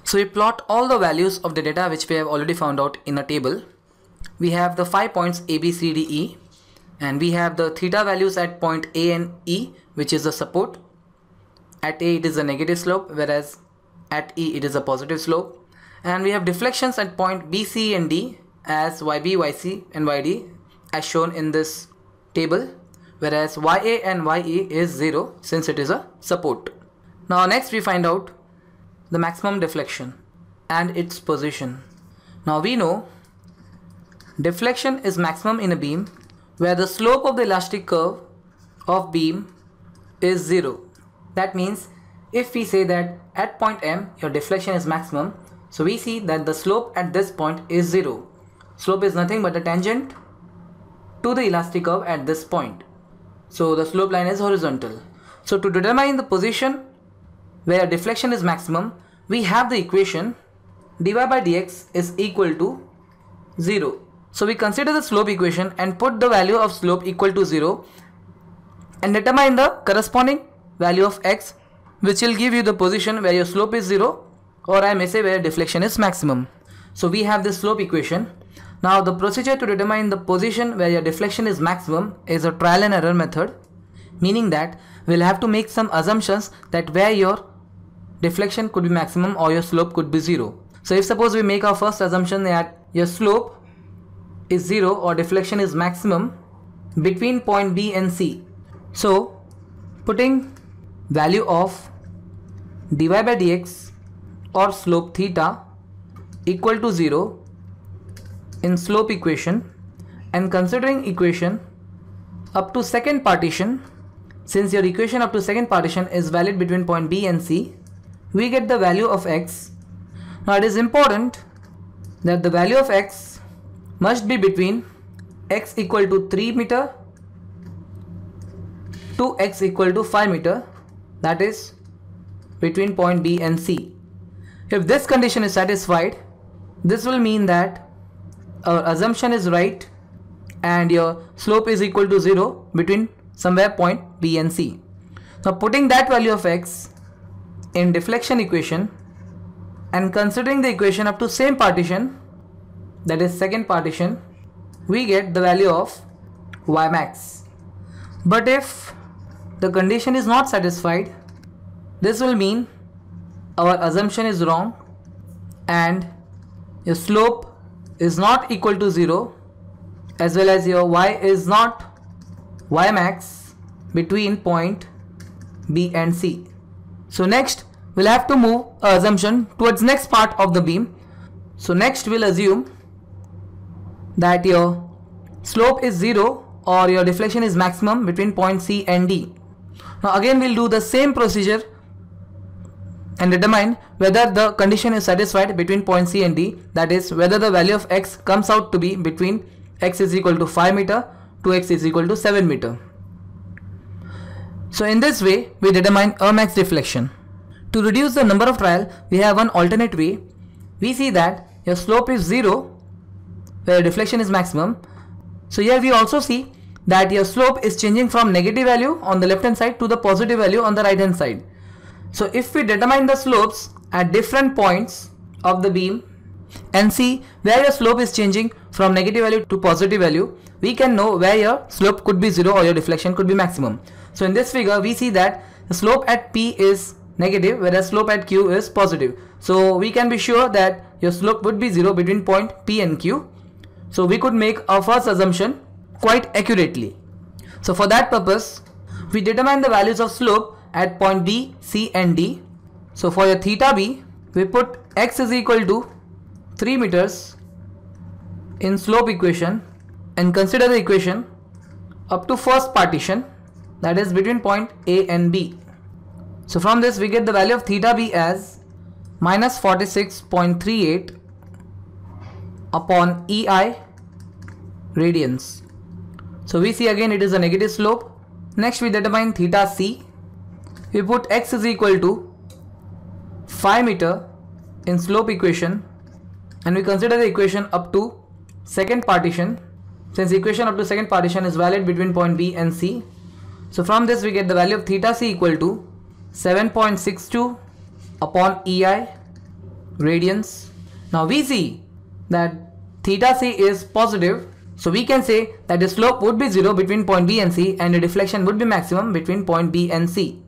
So we plot all the values of the data which we have already found out in a table. We have the 5 points A, B, C, D, E, and we have the theta values at point A and E, which is the support. At A it is a negative slope, whereas at E it is a positive slope. And we have deflections at point B, C and D as YB, YC and YD as shown in this table, whereas YA and YE is 0 since it is a support. Now next we find out the maximum deflection and its position. Now we know deflection is maximum in a beam where the slope of the elastic curve of beam is 0. That means if we say that at point M your deflection is maximum, so we see that the slope at this point is 0. Slope is nothing but a tangent to the elastic curve at this point. So the slope line is horizontal. So to determine the position where deflection is maximum, we have the equation dy by dx is equal to 0. So we consider the slope equation and put the value of slope equal to 0 and determine the corresponding value of x, which will give you the position where your slope is 0, or I may say where deflection is maximum. So we have this slope equation. Now the procedure to determine the position where your deflection is maximum is a trial and error method, meaning that we'll have to make some assumptions that where your deflection could be maximum or your slope could be 0. So if suppose we make our first assumption that your slope is 0 or deflection is maximum between point B and C. So putting value of dy by dx or slope theta equal to 0 in slope equation and considering equation up to second partition, since your equation up to second partition is valid between point B and C, we get the value of x. Now it is important that the value of x must be between x equal to 3 meter to x equal to 5 meter, that is between point B and C. If this condition is satisfied, this will mean that our assumption is right and your slope is equal to 0 between somewhere point B and C. Now putting that value of x in deflection equation and considering the equation up to same partition, that is second partition, we get the value of y max. But if the condition is not satisfied, this will mean our assumption is wrong and your slope is not equal to 0 as well as your y is not y max between point B and C. So next we'll have to move our assumption towards next part of the beam. So next we'll assume that your slope is 0 or your deflection is maximum between point C and D. Now again we'll do the same procedure and determine whether the condition is satisfied between point C and D, that is whether the value of x comes out to be between x is equal to 5 meter to x is equal to 7 meter. So in this way we determine a max deflection. To reduce the number of trial, we have one alternate way. We see that your slope is 0 where deflection is maximum. So here we also see that your slope is changing from negative value on the left hand side to the positive value on the right hand side. So if we determine the slopes at different points of the beam and see where your slope is changing from negative value to positive value, we can know where your slope could be 0 or your deflection could be maximum. So in this figure we see that the slope at P is negative whereas slope at Q is positive. So we can be sure that your slope would be 0 between point P and Q. So we could make our first assumption quite accurately. So for that purpose we determine the values of slope at point B, C and D. So for your theta B, we put x is equal to 3 meters in slope equation and consider the equation up to first partition, that is between point A and B. So from this we get the value of theta B as minus 46.38 upon EI radians. So we see again it is a negative slope. Next we determine theta C. We put x is equal to 5 meter in slope equation and we consider the equation up to second partition, since the equation up to second partition is valid between point B and C. So from this we get the value of theta C equal to 7.62 upon EI radians. Now we see that theta c is positive, so we can say that the slope would be 0 between point B and C and the deflection would be maximum between point B and C.